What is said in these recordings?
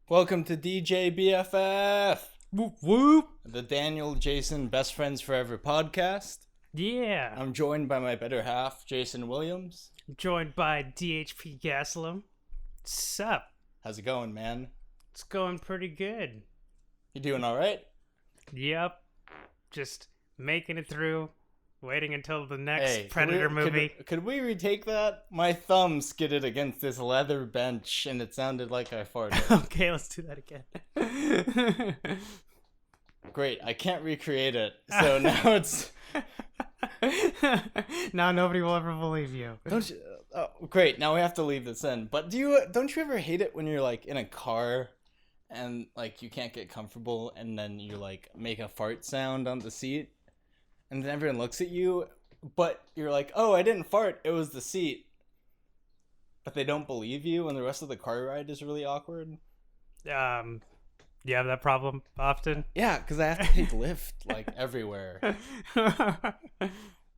Welcome to D+J BFF, Whoop whoop. the Daniel Jason Best Friends Forever podcast. Yeah. I'm joined by my better half, Jason Williams. Joined by DHP Gastelum. Sup? How's it going, man? It's going pretty good. You doing all right? Yep. Just making it through. Waiting until the next Hey, Predator movie. Could we retake that? My thumb skidded against this leather bench, and it sounded like I farted. Okay, let's do that again. Great, I can't recreate it, so now it's... Now nobody will ever believe you. Don't you... Oh, great, now we have to leave this in. But don't you ever hate it when you're, like, in a car, and, like, you can't get comfortable, and then you, like, make a fart sound on the seat? And then everyone looks at you, but you're like, oh, I didn't fart, it was the seat. But they don't believe you, and the rest of the car ride is really awkward. You have that problem often? Yeah, because I have to take Lyft, like, everywhere.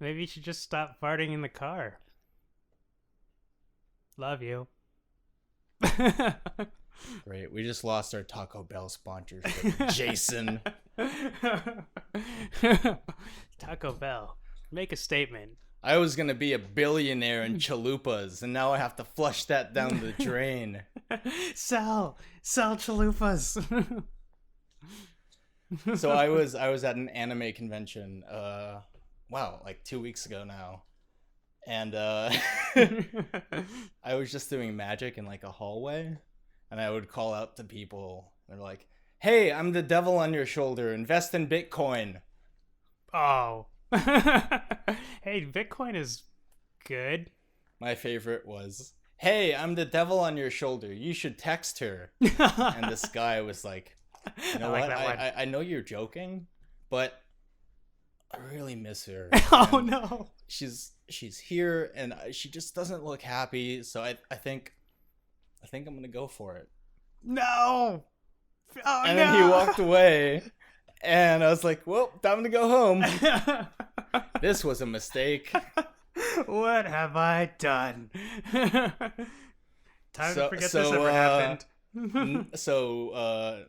Maybe you should just stop farting in the car. Love you. Great, we just lost our Taco Bell sponsorship. Jason. Taco Bell. Make a statement. I was gonna be a billionaire in chalupas, and now I have to flush that down the drain. Sell chalupas. So I was at an anime convention, like 2 weeks ago now. And I was just doing magic in like a hallway, and I would call out to people. They're like, "Hey, I'm the devil on your shoulder. Invest in Bitcoin." Oh. Hey, Bitcoin is good. My favorite was, "Hey, I'm the devil on your shoulder. You should text her." And this guy was like, "You know what? I know you're joking, but I really miss her." Oh And no. she's here, and she just doesn't look happy. So I think I'm gonna go for it. No. Oh, And no. then he walked away, and I was like, well, time to go home. This was a mistake. What have I done? Time to forget this ever happened.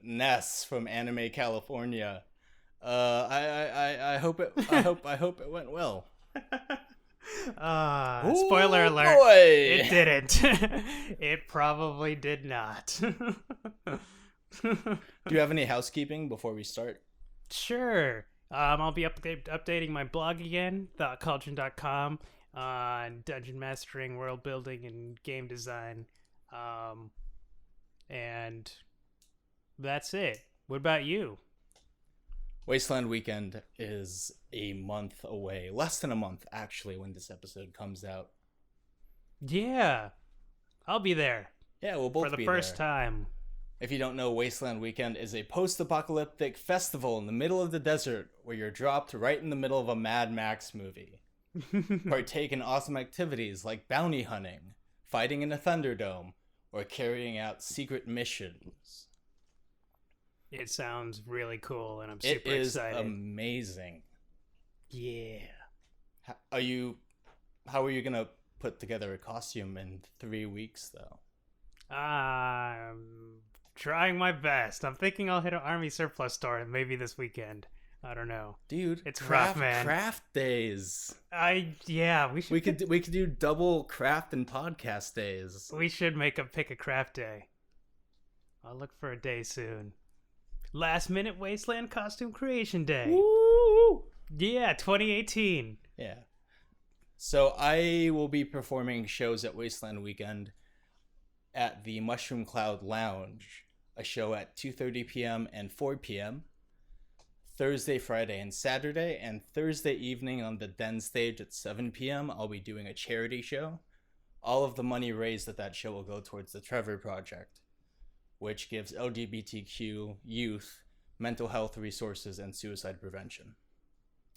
Ness from Anime California. I hope it went well. Spoiler Ooh, alert. Boy. It didn't. It probably did not. Do you have any housekeeping before we start? Sure. I'll be updating my blog again, CAULDRON.com, on dungeon mastering, world building, and game design. And that's it. What about you? Wasteland Weekend is a month away. Less than a month, actually, when this episode comes out. Yeah. I'll be there. Yeah, we'll both for the be first there. time. If you don't know, Wasteland Weekend is a post-apocalyptic festival in the middle of the desert where you're dropped right in the middle of a Mad Max movie. Partake in awesome activities like bounty hunting, fighting in a Thunderdome, or carrying out secret missions. It sounds really cool, and I'm super excited. It is amazing. Yeah. How are you gonna put together a costume in 3 weeks, though? I'm trying my best. I'm thinking I'll hit an army surplus store maybe this weekend. I don't know. Dude, it's rough, man. Craft days. We could do double craft and podcast days. We should pick a craft day. I'll look for a day soon. Last minute Wasteland costume creation day. Woo! Yeah, 2018. Yeah. So I will be performing shows at Wasteland Weekend at the Mushroom Cloud Lounge, a show at 2:30 p.m. and 4 p.m. Thursday, Friday, and Saturday, and Thursday evening on the Den stage at 7 p.m. I'll be doing a charity show. All of the money raised at that show will go towards the Trevor Project, which gives LGBTQ youth mental health resources and suicide prevention.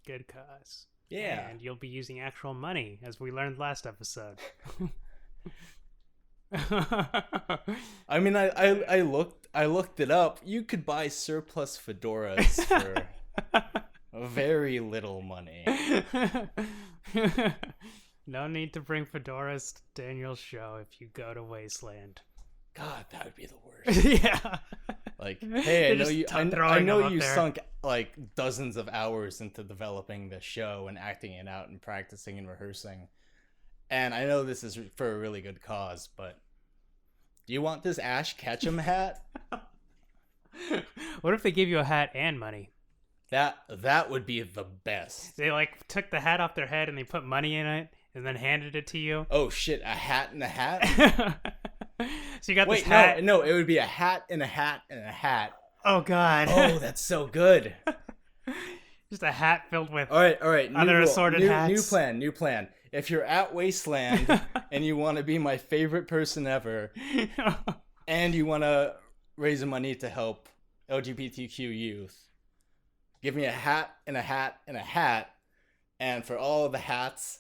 Good cause. Yeah. And you'll be using actual money, as we learned last episode. I mean, I looked it up. You could buy surplus fedoras for very little money. No need to bring fedoras to Daniel's show if you go to Wasteland. God, that would be the worst. Yeah. Like, hey, I know you there. sunk like dozens of hours into developing the show and acting it out and practicing and rehearsing. And I know this is for a really good cause, but do you want this Ash Ketchum hat? What if they give you a hat and money? That would be the best. They like took the hat off their head and they put money in it and then handed it to you. Oh shit, a hat and a hat? So you got this hat. No, it would be a hat and a hat and a hat. Oh god. Oh, that's so good. Just a hat filled with all right. other assorted hats. New plan. If you're at Wasteland and you want to be my favorite person ever, and you want to raise money to help LGBTQ youth, give me a hat and a hat and a hat, and for all of the hats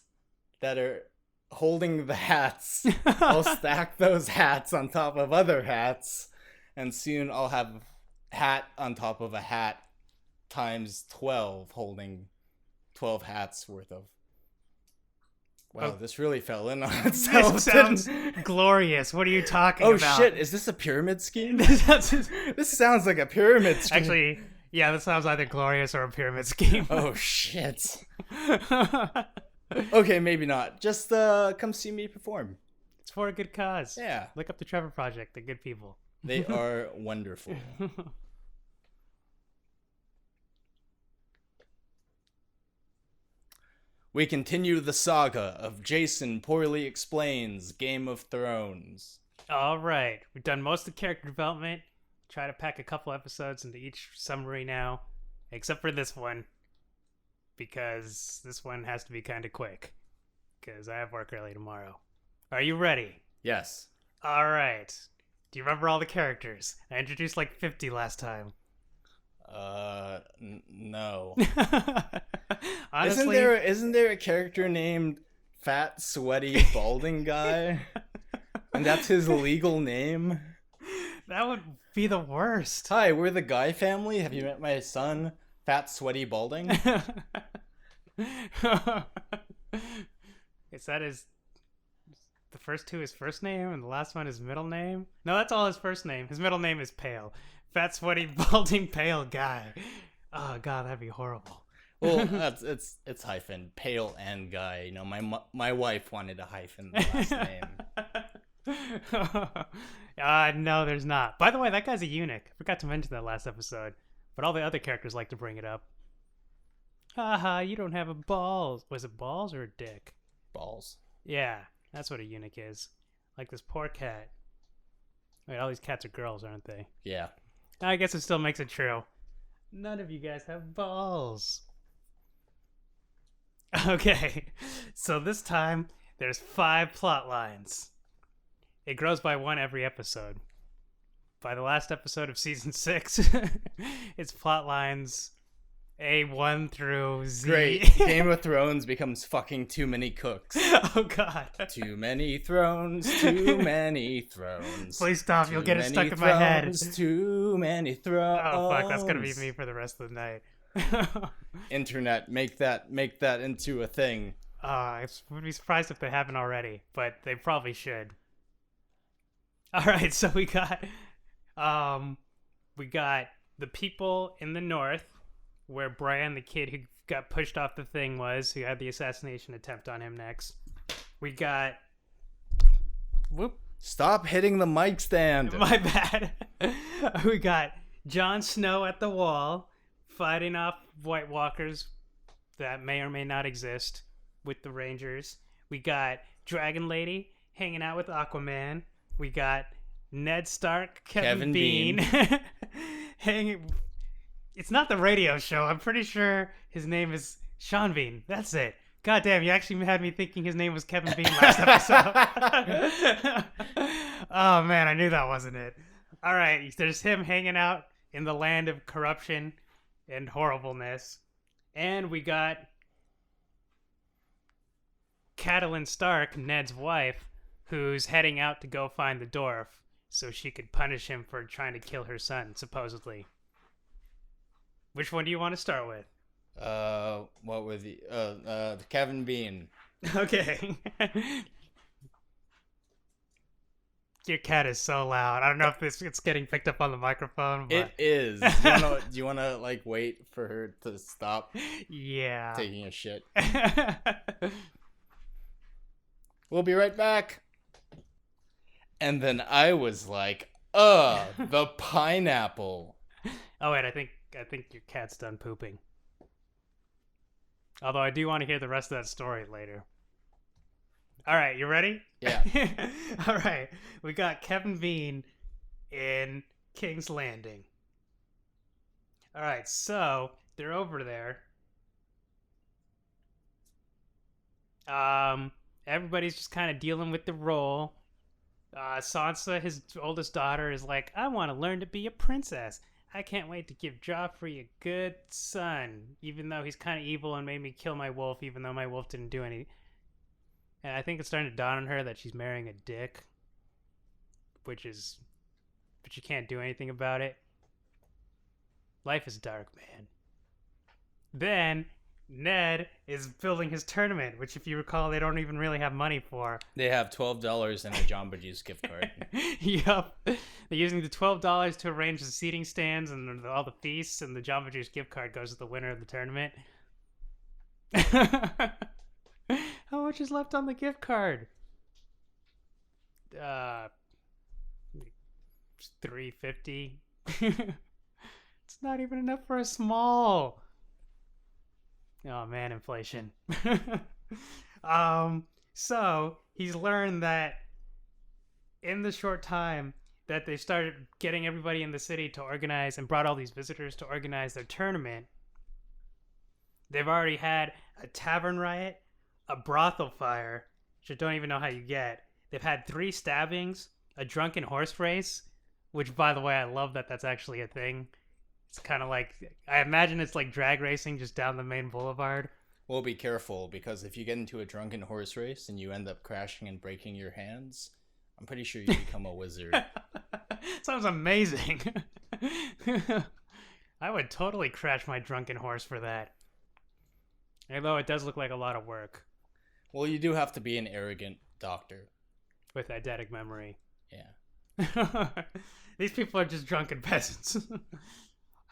that are holding the hats, I'll stack those hats on top of other hats, and soon I'll have hat on top of a hat times 12, holding 12 hats worth of. Wow, this really fell in on itself. This sounds glorious. What are you talking about? Oh shit, is this a pyramid scheme? This sounds like a pyramid scheme. Actually, yeah, this sounds either glorious or a pyramid scheme. Oh shit. Okay, maybe not. Just come see me perform. It's for a good cause. Yeah. Look up the Trevor Project. They're good people. They are wonderful. We continue the saga of Jason Poorly Explains Game of Thrones. All right. We've done most of the character development. Try to pack a couple episodes into each summary now, except for this one, because this one has to be kind of quick, because I have work early tomorrow. Are you ready? Yes. All right. Do you remember all the characters? I introduced like 50 last time. No. Honestly, isn't there a character named Fat, Sweaty, Balding Guy? And that's his legal name? that would be the worst. Hi, we're the Guy family. Have you met my son, Fat, Sweaty, Balding? Is that his... The first two his first name and the last one his middle name? No, that's all his first name. His middle name is Pale. Fat, Sweaty, Balding, Pale Guy. Oh god, that'd be horrible. Well, it's hyphen, Pale and Guy. You know, my wife wanted a hyphen the last name. No, there's not. By the way, that guy's a eunuch. I forgot to mention that last episode. But all the other characters like to bring it up. Haha, you don't have a balls. Was it balls or a dick? Balls. Yeah, that's what a eunuch is. Like this poor cat. Wait, all these cats are girls, aren't they? Yeah. I guess it still makes it true. None of you guys have balls. Okay, so this time there's 5 plot lines. It grows by 1 every episode. By the last episode of season 6, it's plot lines A1 through Z. Great. Game of Thrones becomes fucking Too Many Cooks. Oh god. Too many thrones, too many thrones. Please stop, you'll get it stuck in thrones, my head. Too many thrones. Oh fuck, that's gonna be me for the rest of the night. Internet, make that into a thing. I would be surprised if they haven't already, but they probably should. Alright, so we got the people in the north, where Bran, the kid who got pushed off the thing, was, who had the assassination attempt on him next. We got... Whoop. Stop hitting the mic stand. My bad. We got Jon Snow at the wall, fighting off White Walkers that may or may not exist with the Rangers. We got Dragon Lady hanging out with Aquaman. We got Ned Stark, Kevin Bean. hanging... It's not the radio show. I'm pretty sure his name is Sean Bean. That's it. God damn, you actually had me thinking his name was Kevin Bean last episode. Oh man, I knew that wasn't it. Alright, there's him hanging out in the land of corruption and horribleness. And we got Catelyn Stark, Ned's wife, who's heading out to go find the dwarf so she could punish him for trying to kill her son, supposedly. Which one do you want to start with? What was the Kevin Bean. Okay. Your cat is so loud. I don't know if it's getting picked up on the microphone, but It is. Do you wanna like wait for her to stop yeah. taking a shit? We'll be right back. And then I was like, the pineapple. Oh wait, I think your cat's done pooping. Although I do want to hear the rest of that story later. All right, you ready? Yeah. All right, we got Kevin Bean in King's Landing. All right, so they're over there. Everybody's just kind of dealing with the role. Sansa, his oldest daughter, is like, I want to learn to be a princess. I can't wait to give Joffrey a good son, even though he's kind of evil and made me kill my wolf, even though my wolf didn't do anything. And I think it's starting to dawn on her that she's marrying a dick, but you can't do anything about it. Life is dark, man. Then Ned is building his tournament, which, if you recall, they don't even really have money for. They have $12 and a Jamba Juice gift card. Yup. They're using the $12 to arrange the seating stands and all the feasts, and the Jamba Juice gift card goes to the winner of the tournament. How much is left on the gift card? $3.50. It's not even enough for a small. Oh man, inflation. So he's learned that in the short time that they started getting everybody in the city to organize and brought all these visitors to organize their tournament, they've already had a tavern riot, a brothel fire, which I don't even know how you get. They've had 3 stabbings, a drunken horse race, which, by the way, I love that that's actually a thing. It's kind of like, I imagine it's like drag racing just down the main boulevard. Well, be careful, because if you get into a drunken horse race and you end up crashing and breaking your hands, I'm pretty sure you become a wizard. Sounds amazing. I would totally crash my drunken horse for that. Although it does look like a lot of work. Well, you do have to be an arrogant doctor. With eidetic memory. Yeah. These people are just drunken peasants.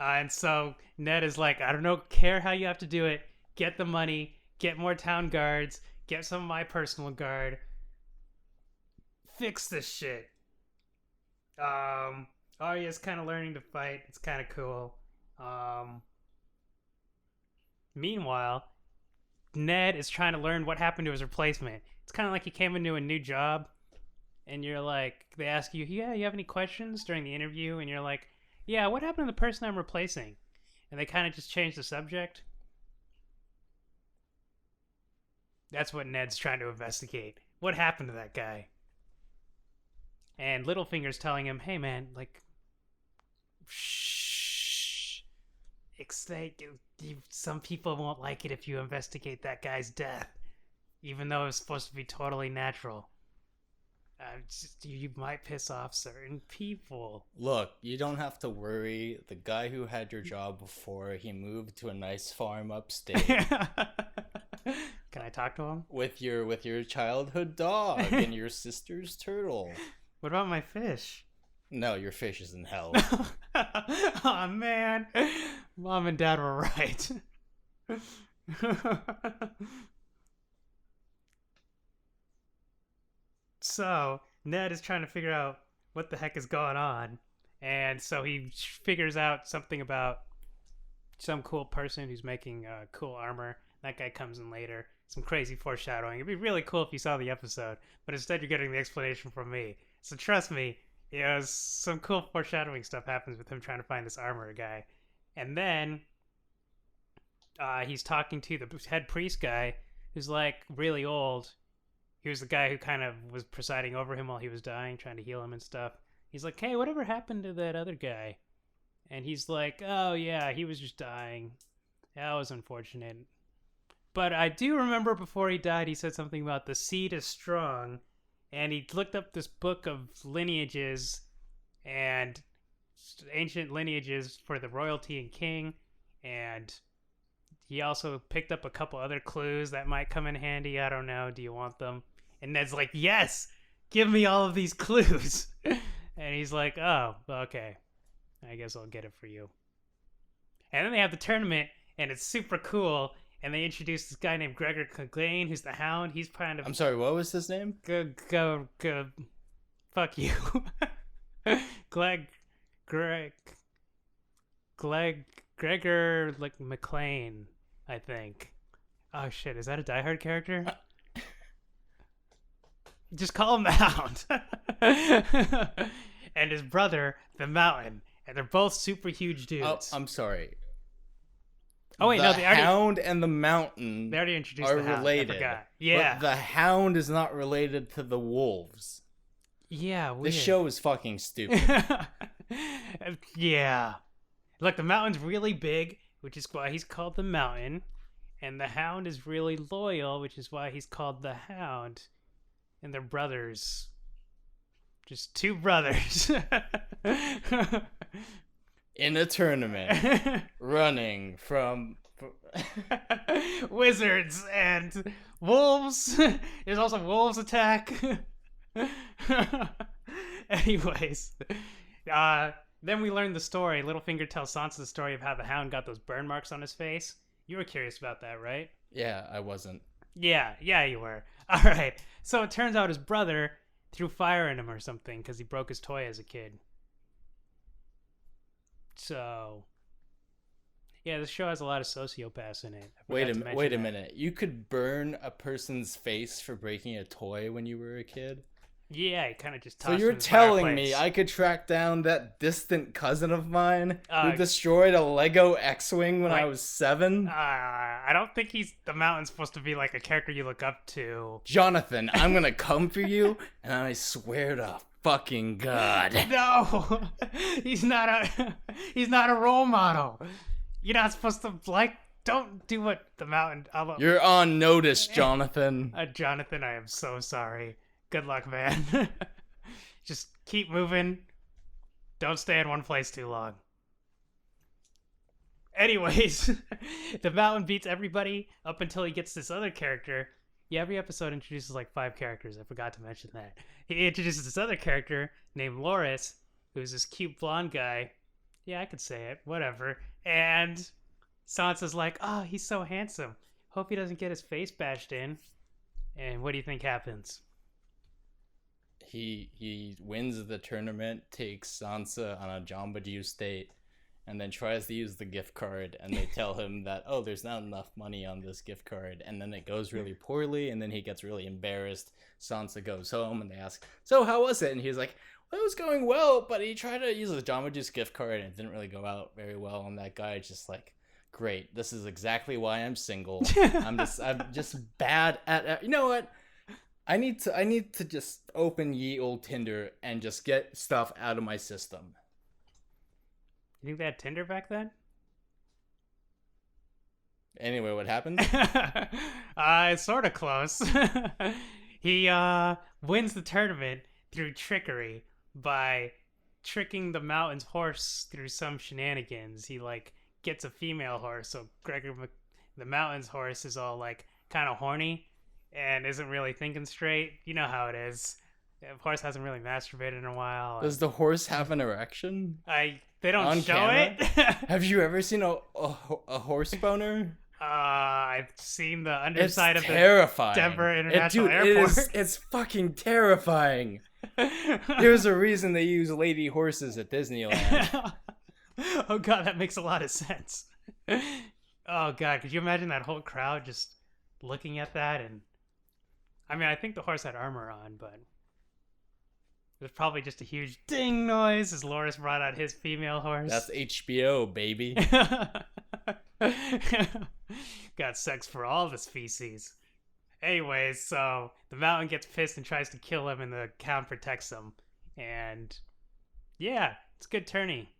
And so Ned is like, I don't care how you have to do it. Get the money. Get more town guards. Get some of my personal guard. Fix this shit. Arya's kind of learning to fight. It's kind of cool. Meanwhile, Ned is trying to learn what happened to his replacement. It's kind of like he came into a new job, and you're like, they ask you, yeah, you have any questions during the interview? And you're like, yeah, what happened to the person I'm replacing? And they kind of just change the subject. That's what Ned's trying to investigate. What happened to that guy? And Littlefinger's telling him, hey man, like, shh. It's like, some people won't like it if you investigate that guy's death, even though it's supposed to be totally natural. You might piss off certain people. Look, you don't have to worry. The guy who had your job before, he moved to a nice farm upstate. Can I talk to him? With your childhood dog and your sister's turtle. What about my fish? No, your fish is in hell. Aw, man. Mom and Dad were right. So, Ned is trying to figure out what the heck is going on. And so he figures out something about some cool person who's making cool armor. That guy comes in later. Some crazy foreshadowing. It'd be really cool if you saw the episode, but instead you're getting the explanation from me. So trust me, some cool foreshadowing stuff happens with him trying to find this armor guy. And then he's talking to the head priest guy, who's like really old. He was the guy who kind of was presiding over him while he was dying, trying to heal him and stuff. He's like, hey, whatever happened to that other guy? And he's like, oh yeah, he was just dying. That was unfortunate. But I do remember before he died, he said something about the seed is strong. And he looked up this book of lineages and ancient lineages for the royalty and king. And he also picked up a couple other clues that might come in handy. I don't know. Do you want them? And Ned's like, yes! give me all of these clues. And he's like, oh, okay. I guess I'll get it for you. And then they have the tournament, and it's super cool. And they introduce this guy named Gregor Clegane, who's the Hound. He's kind of... I'm sorry, what was his name? Fuck you. Gregor, like, McLean, I think. Oh, shit, is that a Die Hard character? Just call him the Hound. And his brother, the Mountain. And they're both super huge dudes. Oh, I'm sorry. Oh, wait, no, the Hound and the Mountain they already introduced are the Hound. related. I forgot. Yeah. But the Hound is not related to the wolves. Yeah, weird. This show is fucking stupid. Yeah. Look, the Mountain's really big, which is why he's called the Mountain. And the Hound is really loyal, which is why he's called the Hound. And they're brothers. Just two brothers. In a tournament. Running from... wizards and wolves. There's also wolves attack. Anyways. Then we learn the story. Littlefinger tells Sansa the story of how the Hound got those burn marks on his face. You were curious about that, right? Yeah, I wasn't. Yeah, you were. All right. So it turns out his brother threw fire in him or something because he broke his toy as a kid. So, yeah, this show has a lot of sociopaths in it. Wait a minute. You could burn a person's face for breaking a toy when you were a kid? Yeah, he kind of just tossed So it you're in the telling fireplace. me I could track down that distant cousin of mine who destroyed a Lego X-Wing when I was 7? I don't think the Mountain's supposed to be like a character you look up to. Jonathan, I'm gonna come for you, and I swear to fucking God. No, he's not a role model. You're not supposed to don't do what the Mountain. You're on notice, Jonathan. Jonathan, I am so sorry. Good luck, man. Just keep moving. Don't stay in one place too long. Anyways, the Mountain beats everybody up until he gets this other character. Yeah, every episode introduces like 5 characters. I forgot to mention that. He introduces this other character named Loris, who's this cute blonde guy. Yeah, I could say it. Whatever. And Sansa's like, oh, he's so handsome. Hope he doesn't get his face bashed in. And what do you think happens? He wins the tournament, takes Sansa on a Jamba Juice date, and then tries to use the gift card, and they tell him that, oh, there's not enough money on this gift card, and then it goes really poorly, and then he gets really embarrassed. Sansa goes home, and they ask, so how was it? And he's like, well, it was going well, but he tried to use the Jamba Juice gift card, and it didn't really go out very well, and that guy just like, great, this is exactly why I'm single. I'm just bad at, you know what? I need to just open ye old Tinder and just get stuff out of my system. You think they had Tinder back then? Anyway, what happened? It's sort of close. He wins the tournament through trickery by tricking the Mountain's horse through some shenanigans. He gets a female horse, so the Mountain's horse is all kind of horny and isn't really thinking straight. You know how it is. The horse hasn't really masturbated in a while. Does the horse have an erection? They don't on show camera? it. Have you ever seen a horse boner? I've seen the underside of terrifying. the Denver International Airport. It's fucking terrifying. There's a reason they use lady horses at Disneyland. Oh god, that makes a lot of sense. Oh god, could you imagine that whole crowd just looking at that? And I mean, I think the horse had armor on, but it was probably just a huge ding noise as Loris brought out his female horse. That's HBO, baby. Got sex for all the species. Anyways, so the Mountain gets pissed and tries to kill him, and the Count protects him. And yeah, it's a good tourney.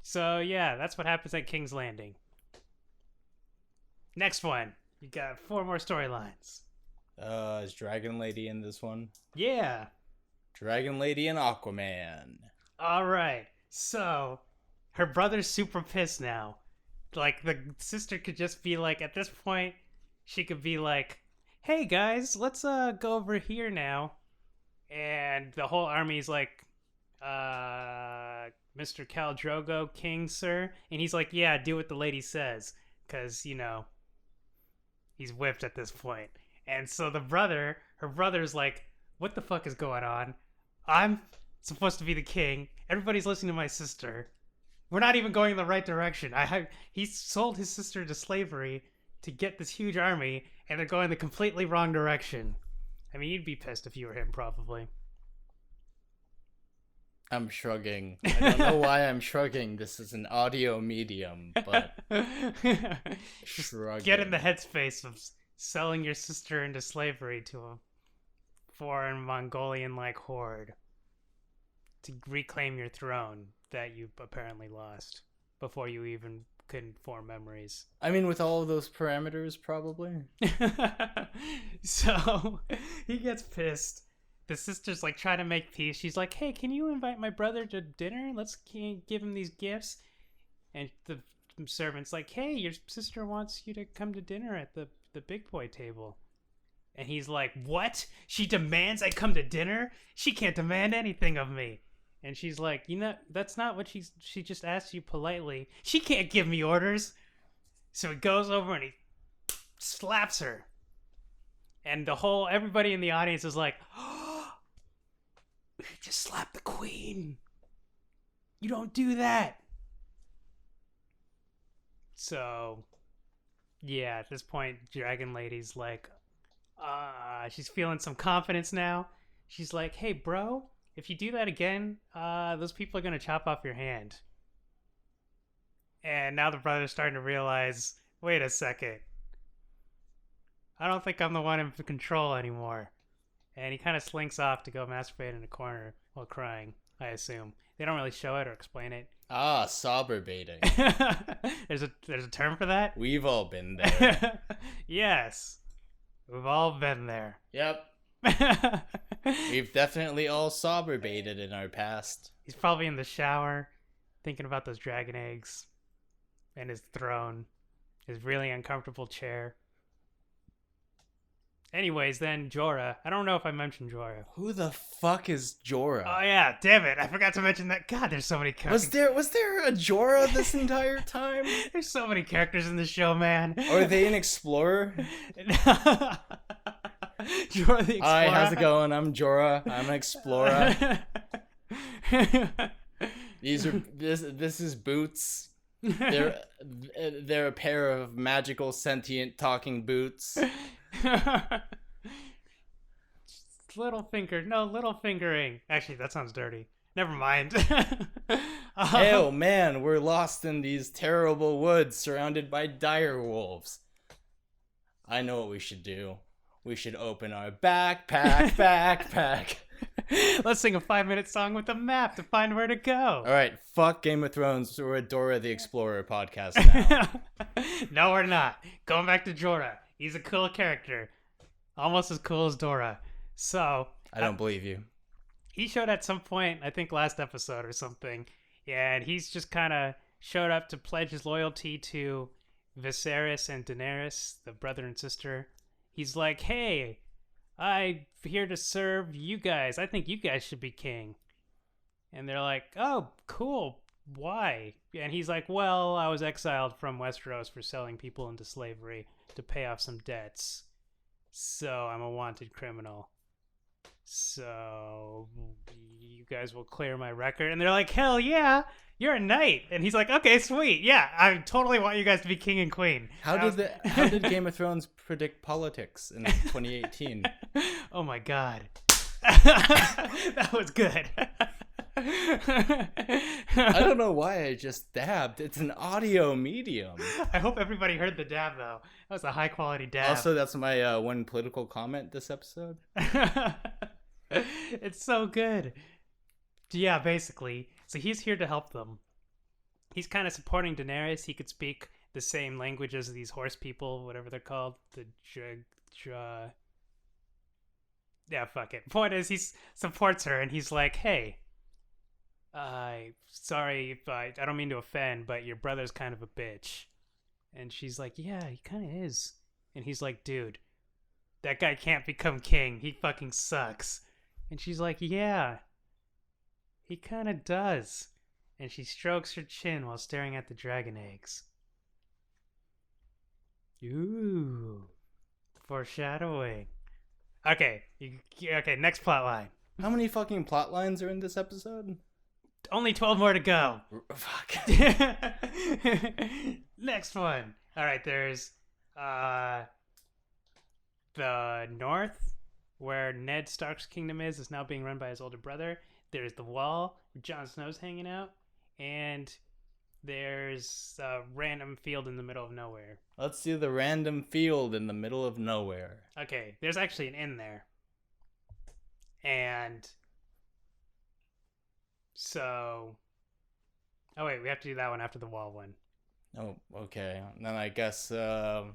So yeah, that's what happens at King's Landing. Next one. You got 4 more storylines. Is Dragon Lady in this one? Yeah. Dragon Lady and Aquaman. Alright. So, her brother's super pissed now. The sister could just be at this point, she could be hey guys, let's go over here now and the whole army's like, Mr. Khal Drogo, king, sir? And he's like, yeah, do what the lady says. Because, he's whipped at this point. And so her brother's like, what the fuck is going on? I'm supposed to be the king. Everybody's listening to my sister. We're not even going in the right direction. He sold his sister to slavery to get this huge army, and they're going the completely wrong direction. I mean, you'd be pissed if you were him, probably. I'm shrugging. I don't know why I'm shrugging. This is an audio medium, but shrugging. Get in the headspace of selling your sister into slavery to a foreign Mongolian-like horde to reclaim your throne that you apparently lost before you even could form memories. I mean, with all of those parameters, probably. So he gets pissed. The sister's like trying to make peace. She's like, hey, can you invite my brother to dinner? Let's give him these gifts. And the servant's like, hey, your sister wants you to come to dinner at the big boy table. And he's like, what? She demands I come to dinner? She can't demand anything of me. And she's like, that's not what she just asked you politely. She can't give me orders. So he goes over and he slaps her. And everybody in the audience is like, oh, you just slapped the queen. You don't do that. So, yeah, at this point, Dragon Lady's like, she's feeling some confidence now. She's like, hey, bro, if you do that again, those people are going to chop off your hand. And now the brother's starting to realize, wait a second. I don't think I'm the one in control anymore. And he kind of slinks off to go masturbate in a corner while crying, I assume. They don't really show it or explain it. Ah, sober baiting. There's a term for that? We've all been there. Yes. We've all been there. Yep. We've definitely all sober baited in our past. He's probably in the shower thinking about those dragon eggs and his throne, his really uncomfortable chair. Anyways, then Jorah. I don't know if I mentioned Jorah. Who the fuck is Jorah? Oh yeah, damn it! I forgot to mention that. God, there's so many characters. Was there a Jorah this entire time? There's so many characters in the show, man. Or are they an explorer? Jorah the Explorer. Hi, how's it going? I'm Jorah. I'm an explorer. This is Boots. They're a pair of magical, sentient, talking boots. Littlefingering. Actually, that sounds dirty. Never mind. Oh man, we're lost in these terrible woods surrounded by dire wolves. I know what we should do. We should open our backpack. Let's sing a 5-minute song with a map to find where to go. All right, fuck Game of Thrones. We're a Dora the Explorer podcast now. No, we're not. Going back to Jorah. He's a cool character. Almost as cool as Dora. So... I don't believe you. He showed at some point, I think last episode or something. Yeah, and he's just kind of showed up to pledge his loyalty to Viserys and Daenerys, the brother and sister. He's like, hey, I'm here to serve you guys. I think you guys should be king. And they're like, oh, cool. Why? And he's like, well, I was exiled from Westeros for selling people into slavery to pay off some debts. So I'm a wanted criminal. So you guys will clear my record. And they're like, hell yeah, you're a knight. And he's like, okay, sweet. Yeah, I totally want you guys to be king and queen. How did Game of Thrones predict politics in 2018? Oh my god. That was good. I don't know why I just dabbed. It's an audio medium. I hope everybody heard the dab, though. That was a high quality dab. Also, that's my one political comment this episode. It's so good. Yeah, basically. So he's here to help them. He's kind of supporting Daenerys. He could speak the same language as these horse people, whatever they're called. Yeah, fuck it. Point is, he supports her, and he's like, hey, sorry if I don't mean to offend, but your brother's kind of a bitch. And she's like, yeah, he kind of is. And he's like, dude, that guy can't become king. He fucking sucks. And she's like, yeah, he kind of does. And she strokes her chin while staring at the dragon eggs. Ooh. Foreshadowing. Okay. Okay, next plot line. How many fucking plot lines are in this episode? Only 12 more to go. Fuck. Next one. All right, there's the north, where Ned Stark's kingdom is now being run by his older brother. There's the wall where Jon Snow's hanging out, and there's a random field in the middle of nowhere. Let's do the random field in the middle of nowhere. Okay, there's actually an inn there. And so... Oh, wait, we have to do that one after the wall one. Oh, okay. Then I guess the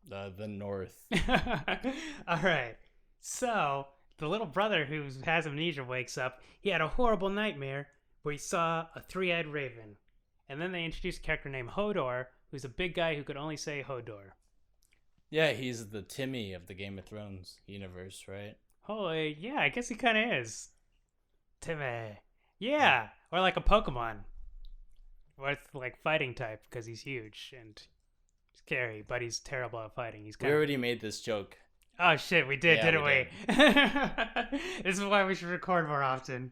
north. All right. So, the little brother who has amnesia wakes up. He had a horrible nightmare where he saw a three-eyed raven. And then they introduced a character named Hodor, who's a big guy who could only say Hodor. Yeah, he's the Timmy of the Game of Thrones universe, right? Oh, yeah, I guess he kind of is. Timmy. Yeah, or like a Pokemon. With like fighting type, because he's huge and scary, but he's terrible at fighting. We already made this joke. Oh shit, we did, Yeah, didn't we? This is why we should record more often.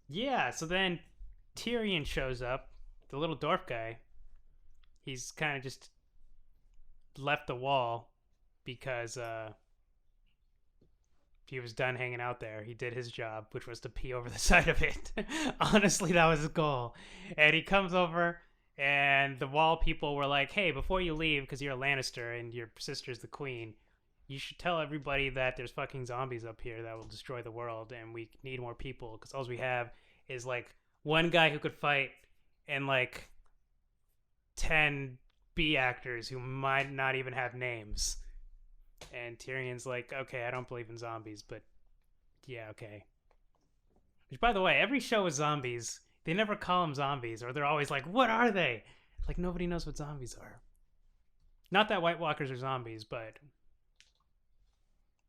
Yeah, so then Tyrion shows up, the little dwarf guy. He's kind of just left the wall because he was done hanging out there. He did his job, which was to pee over the side of it. Honestly, that was his goal. And he comes over, and the wall people were like, hey, before you leave, because you're a Lannister and your sister's the queen, you should tell everybody that there's fucking zombies up here that will destroy the world, and we need more people, because all we have is, like, one guy who could fight and, like, 10 B actors who might not even have names. And Tyrion's like, okay, I don't believe in zombies, but yeah, okay. Which, by the way, every show with zombies, they never call them zombies, or they're always like, what are they? Like, nobody knows what zombies are. Not that White Walkers are zombies, but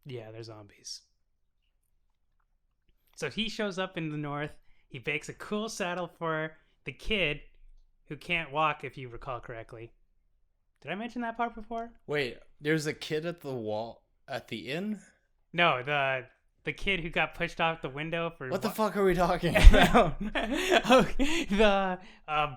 yeah, they're zombies. So he shows up in the north. He bakes a cool saddle for the kid who can't walk, if you recall correctly. Did I mention that part before? Wait, there's a kid at the wall at the inn? No, the kid who got pushed out the window for... What the fuck are we talking about? Okay, the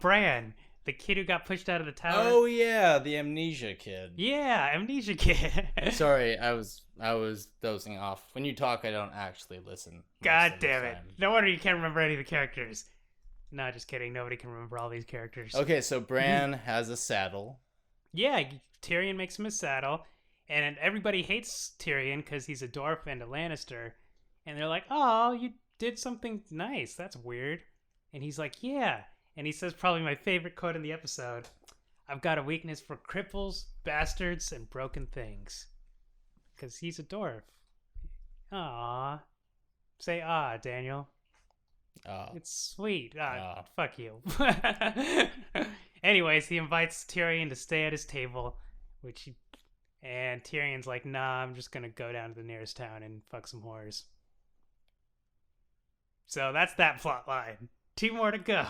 Bran, the kid who got pushed out of the tower. Oh yeah, the amnesia kid. Yeah, amnesia kid. Sorry, I was dozing off. When you talk, I don't actually listen. God damn it. No wonder you can't remember any of the characters. No, just kidding. Nobody can remember all these characters. Okay, so Bran has a saddle. Yeah, Tyrion makes him a saddle, and everybody hates Tyrion because he's a dwarf and a Lannister, and they're like, oh, you did something nice, that's weird. And he's like, yeah, and he says probably my favorite quote in the episode, I've got a weakness for cripples, bastards, and broken things. Because he's a dwarf. Aww. Say ah, Daniel. It's sweet. Fuck you. Anyways, he invites Tyrion to stay at his table, and Tyrion's like, nah, I'm just gonna go down to the nearest town and fuck some whores. So that's that plot line. 2 more to go.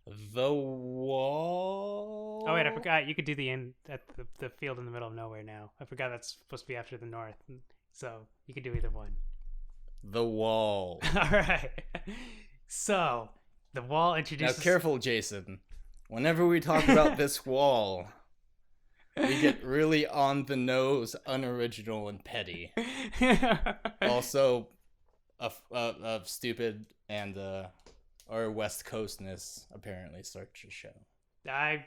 The wall. Oh wait, I forgot. You could do the end at the field in the middle of nowhere now. I forgot that's supposed to be after the north, so you could do either one. The wall. All right. So the wall introduces. Now, careful, Jason. Whenever we talk about this wall, we get really on the nose, unoriginal, and petty. Also, of stupid and our West Coastness apparently starts to show. I'm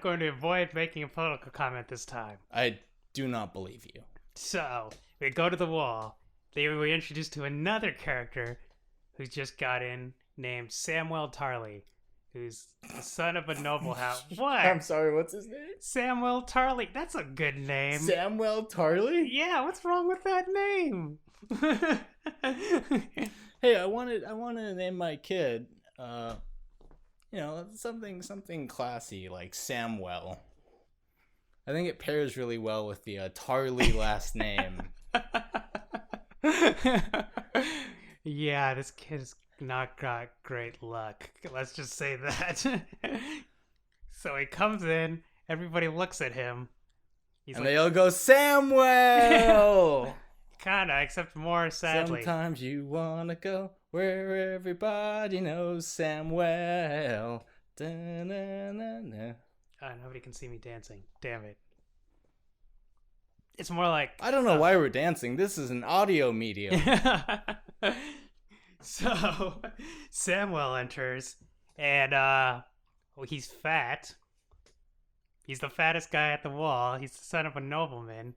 going to avoid making a political comment this time. I do not believe you. So we go to the wall. We're introduced to another character who's just got in, named Samwell Tarley, who's the son of a noble house. What? I'm sorry, what's his name? Samwell Tarley. That's a good name. Samwell Tarley? Yeah, what's wrong with that name? Hey, I wanted to name my kid, something classy like Samwell. I think it pairs really well with the Tarley last name. Yeah, this kid's not got great luck. Let's just say that. So he comes in, everybody looks at him. He's and like, they all go, Samwell! Kinda, except more sadly. Sometimes you wanna go where everybody knows Samwell. Da-na-na-na. Nobody can see me dancing. Damn it. It's more like... I don't know why we're dancing. This is an audio medium. So, Samwell enters, and he's fat. He's the fattest guy at the wall. He's the son of a nobleman,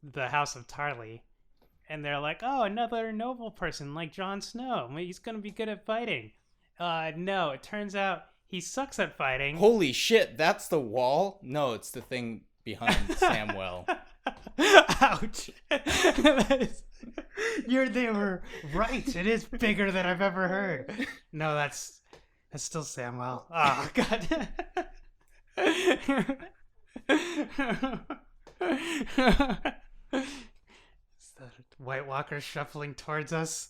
the House of Tarley. And they're like, oh, another noble person like Jon Snow. He's going to be good at fighting. No, it turns out he sucks at fighting. Holy shit, that's the wall? No, it's the thing behind Samwell. Ouch. They were right. It is bigger than I've ever heard. No, that's still Samwell. Oh, God. White Walker shuffling towards us.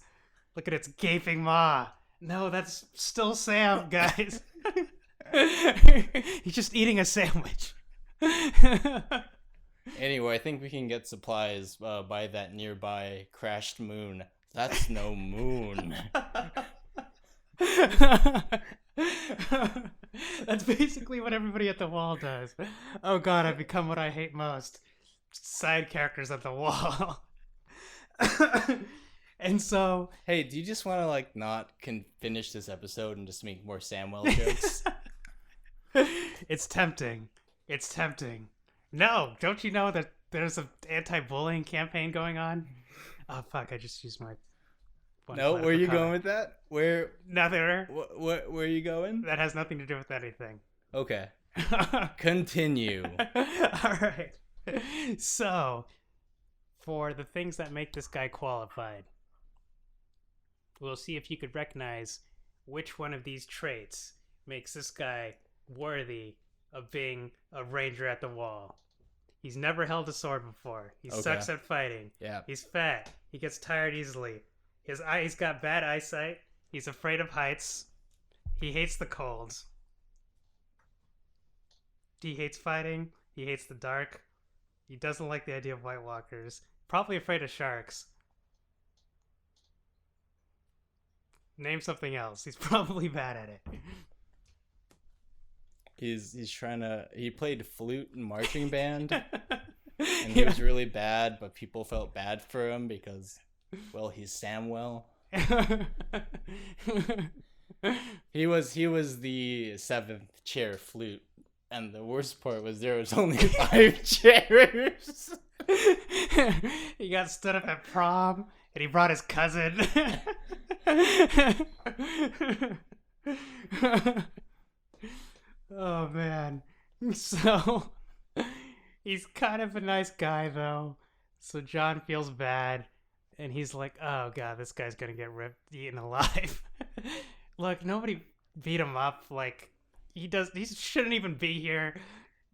Look at its gaping maw. No, that's still Sam, guys. He's just eating a sandwich. Anyway, I think we can get supplies by that nearby crashed moon. That's no moon. That's basically what everybody at the wall does. Oh god, I've become what I hate most. Side characters at the wall. And so... Hey, do you just want to, like, not finish this episode and just make more Samwell jokes? It's tempting. It's tempting. No, don't you know that there's an anti-bullying campaign going on? Oh, fuck, I just used my... No, where are you going with that? Where? Nothing. Where are you going? That has nothing to do with anything. Okay. Continue. All right. So, for the things that make this guy qualified, we'll see if you could recognize which one of these traits makes this guy worthy of being a ranger at the wall. He's never held a sword before. He sucks at fighting. Yeah. He's fat. He gets tired easily. He's got bad eyesight. He's afraid of heights. He hates the cold. He hates fighting. He hates the dark. He doesn't like the idea of White Walkers. Probably afraid of sharks. Name something else. He's probably bad at it. He's trying to... He played flute in marching band. And he was really bad, but people felt bad for him because... Well, he's Samwell. He was the 7th chair flute, and the worst part was there was only 5 chairs. He got stood up at prom, and he brought his cousin. Oh man. So he's kind of a nice guy though. So John feels bad. And he's like, oh god, this guy's gonna get eaten alive. Look, nobody beat him up. Like, he shouldn't even be here.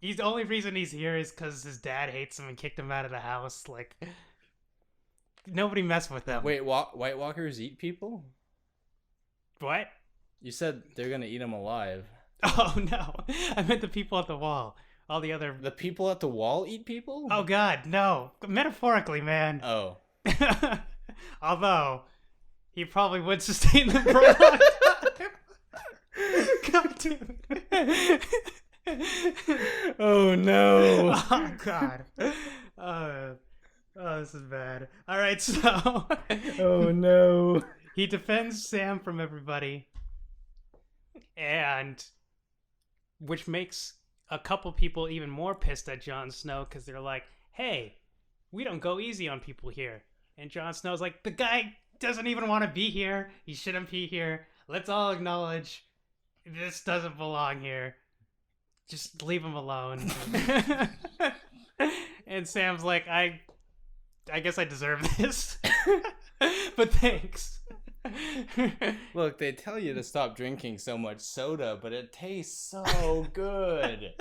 The only reason he's here is because his dad hates him and kicked him out of the house. Like, nobody mess with him. Wait, White Walkers eat people? What? You said they're gonna eat him alive. Oh no, I meant the people at the wall. All the other... The people at the wall eat people? Oh god, no. Metaphorically, man. Oh. Although he probably would sustain them for a long time. God damn it. Oh no. Oh god. Oh, this is bad. Alright, so oh no. He defends Sam from everybody, and which makes a couple people even more pissed at Jon Snow because they're like, hey, we don't go easy on people here. And Jon Snow's like, the guy doesn't even want to be here. He shouldn't be here. Let's all acknowledge this doesn't belong here. Just leave him alone. And Sam's like, I guess I deserve this. But thanks. Look, they tell you to stop drinking so much soda, but it tastes so good.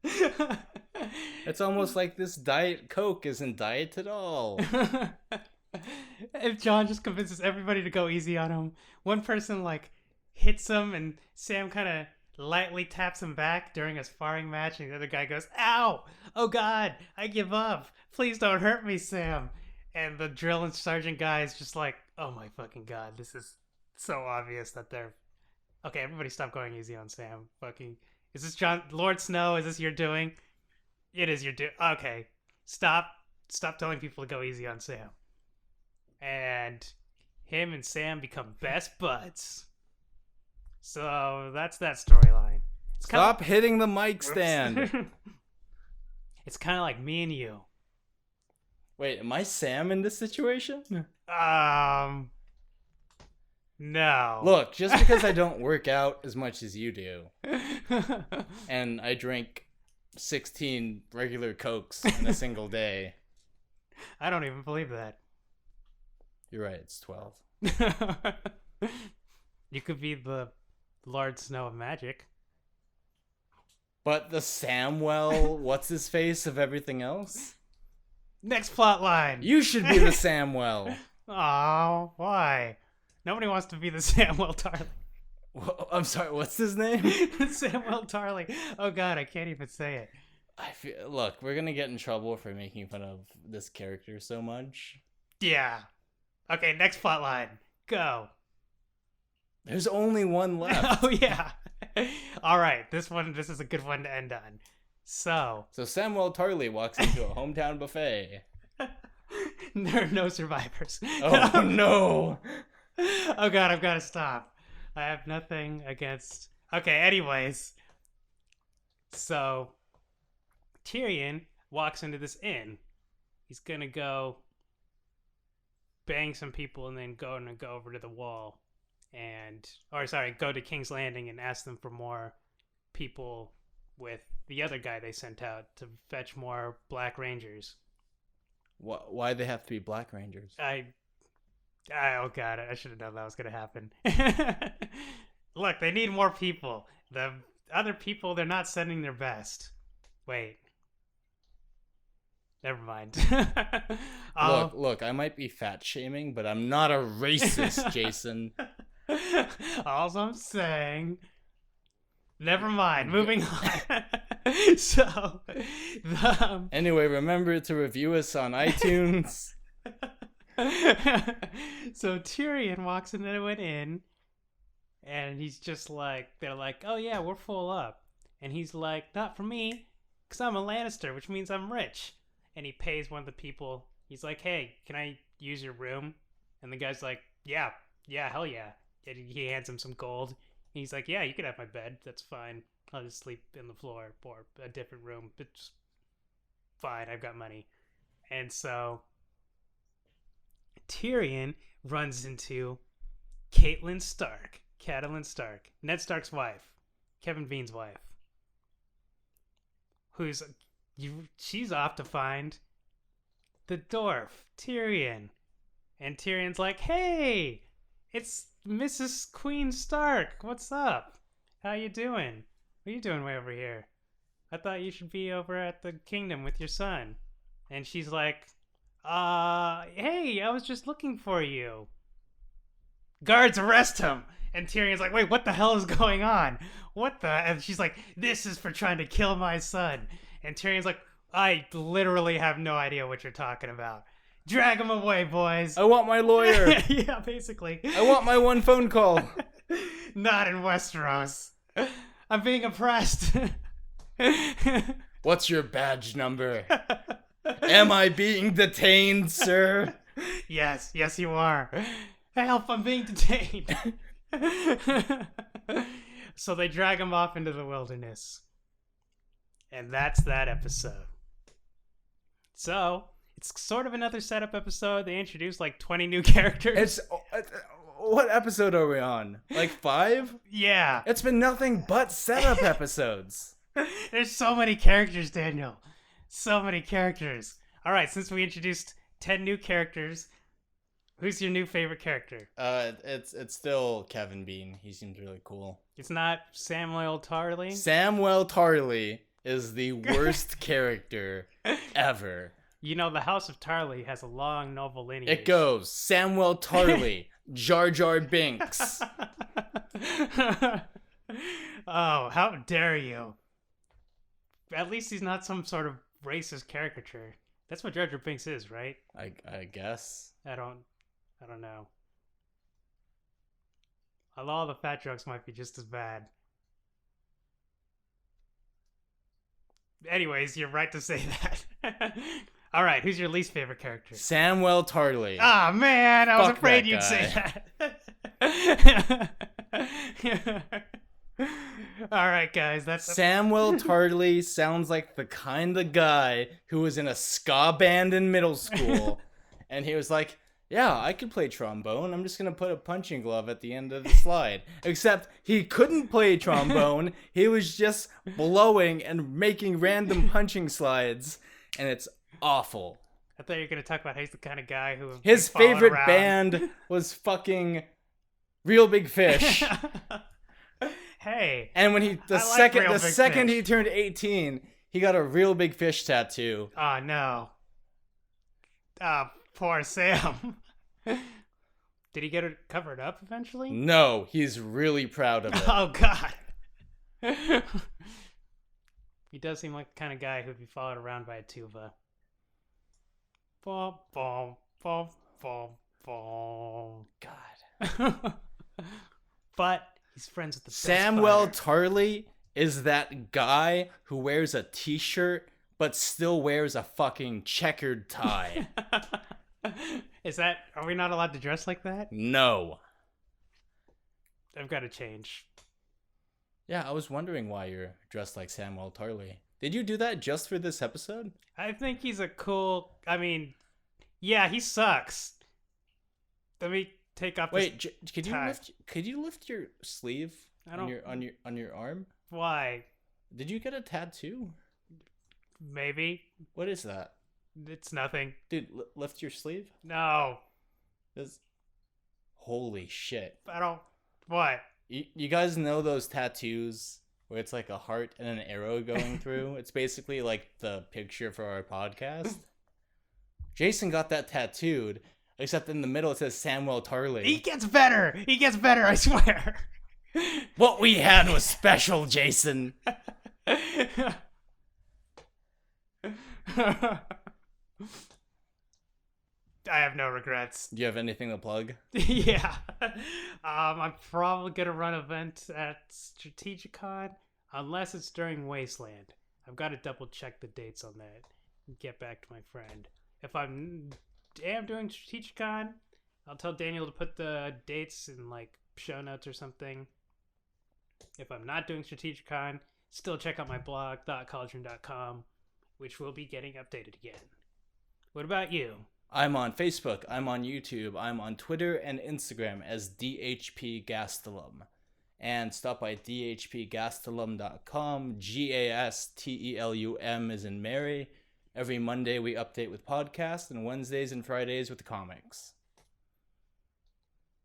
It's almost like this Diet Coke isn't diet at all. If John just convinces everybody to go easy on him, one person like hits him and Sam kind of lightly taps him back during a sparring match, and the other guy goes, "Ow! Oh God, I give up. Please don't hurt me, Sam." And the drill and sergeant guy is just like, "Oh my fucking God, this is so obvious that they're okay." Everybody, stop going easy on Sam. Fucking, is this John Lord Snow? Is this your doing? It is your doing. Okay, stop telling people to go easy on Sam. And him and Sam become best buds. So that's that storyline. Stop hitting the mic stand. It's kind of like me and you. Wait, am I Sam in this situation? No. Look, just because I don't work out as much as you do, and I drink 16 regular Cokes in a single day. I don't even believe that. You're right, it's 12. You could be the Lord Snow of magic. But the Samwell, what's his face of everything else? Next plot line. You should be the Samwell. Oh, why? Nobody wants to be the Samwell Tarley. I'm sorry, what's his name? Samwell Tarley. Oh God, I can't even say it. Look, we're gonna get in trouble for making fun of this character so much. Yeah. Okay, next plot line. Go. There's only one left. Oh yeah. All right, this is a good one to end on. So Samwell Tarley walks into a hometown buffet. There are no survivors. Oh no. Oh God, I've got to stop. I have nothing against. Okay, anyways. So Tyrion walks into this inn. He's gonna go bang some people and then go over to the wall go to King's Landing and ask them for more people with the other guy they sent out to fetch more Black Rangers. Why they have to be Black Rangers? Oh God, I should have known that was gonna happen. Look, they need more people. The other people, they're not sending their best. Wait. Never mind. Look, I might be fat shaming, but I'm not a racist, Jason. All I'm saying. Never mind. Moving on. So, anyway, remember to review us on iTunes. So Tyrion walks into an inn, and he's just like, they're like, "Oh yeah, we're full up," and he's like, "Not for me, because I'm a Lannister, which means I'm rich." And he pays one of the people. He's like, "Hey, can I use your room?" And the guy's like, yeah, hell yeah. And he hands him some gold. And he's like, "Yeah, you can have my bed. That's fine. I'll just sleep in the floor or a different room. It's fine. I've got money." And so Tyrion runs into Catelyn Stark, Ned Stark's wife, Kevin Bean's wife, she's off to find the dwarf, Tyrion. And Tyrion's like, "Hey, it's Mrs. Queen Stark. What's up? How you doing? What are you doing way over here? I thought you should be over at the kingdom with your son." And she's like, "Hey, I was just looking for you. Guards, arrest him." And Tyrion's like, "Wait, what the hell is going on? What the?" And she's like, "This is for trying to kill my son." And Tyrion's like, "I literally have no idea what you're talking about. Drag him away, boys." I want my lawyer. Yeah, basically. I want my one phone call. Not in Westeros. I'm being oppressed. What's your badge number? Am I being detained, sir? Yes, you are. Help, I'm being detained. So they drag him off into the wilderness. And that's that episode. So, it's sort of another setup episode. They introduced like 20 new characters. What episode are we on? Like 5? Yeah. It's been nothing but setup episodes. There's so many characters, Daniel. So many characters. All right, since we introduced 10 new characters, who's your new favorite character? It's still Kevin Bean. He seems really cool. It's not Samwell Tarley? Samwell Tarley is the worst character ever. You know, the House of Tarley has a long, noble lineage. It goes Samwell Tarley, Jar Jar Binks. Oh, how dare you. At least he's not some sort of racist caricature. That's what Jar Jar Binks is, right? I guess. I don't know. All the fat jokes might be just as bad. Anyways, you're right to say that. All right, who's your least favorite character? Samwell Tarley. Ah, man, I was Fuck afraid that you'd guy. say that. All right, guys, that's Samwell Tarley sounds like the kind of guy who was in a ska band in middle school, and he was like, yeah, I could play trombone. I'm just going to put a punching glove at the end of the slide. Except he couldn't play trombone. He was just blowing and making random punching slides, and it's awful. I thought you were going to talk about how he's the kind of guy who... His favorite band was fucking Real Big Fish. Hey. And when the second he turned 18, he got a Real Big Fish tattoo. Oh, no. Poor Sam. Did he get it covered up eventually? No, he's really proud of it. Oh, God. He does seem like the kind of guy who'd be followed around by a tuba. Bom, bom, bom, bom, bom. God. But he's friends with the Samwell Tarley is that guy who wears a t-shirt but still wears a fucking checkered tie. Are we not allowed to dress like that? No. I've got to change. Yeah, I was wondering why you're dressed like Samwell Tarley. Did you do that just for this episode? I think he's a cool... I mean, yeah, he sucks. Let me take off Wait, could you lift your sleeve on your arm? Why? Did you get a tattoo? Maybe. What is that? It's nothing. Dude, lift your sleeve? No. Holy shit. I don't... What? You guys know those tattoos where it's like a heart and an arrow going through? It's basically like the picture for our podcast. Jason got that tattooed, except in the middle it says Samwell Tarley. He gets better, I swear. What we had was special, Jason. I have no regrets. Do you have anything to plug? Yeah. I'm probably going to run an event at Strategicon, unless it's during Wasteland. I've got to double check the dates on that and get back to my friend. If I'm doing Strategicon, I'll tell Daniel to put the dates in like show notes or something. If I'm not doing Strategicon, still check out my blog, CAULDRON.com, which will be getting updated again. What about you? I'm on Facebook, I'm on YouTube, I'm on Twitter and Instagram as DHP Gastelum. And stop by dhpgastelum.com, GASTELUM as in Mary. Every Monday we update with podcasts, and Wednesdays and Fridays with the comics.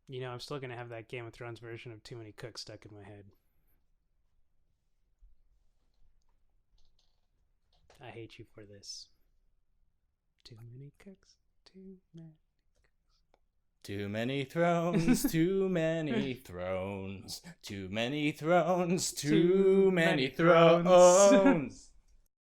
You know, I'm still going to have that Game of Thrones version of Too Many Cooks stuck in my head. I hate you for this. Too many cooks, too many cooks. Too many thrones, too many thrones. Too many thrones, too many thrones.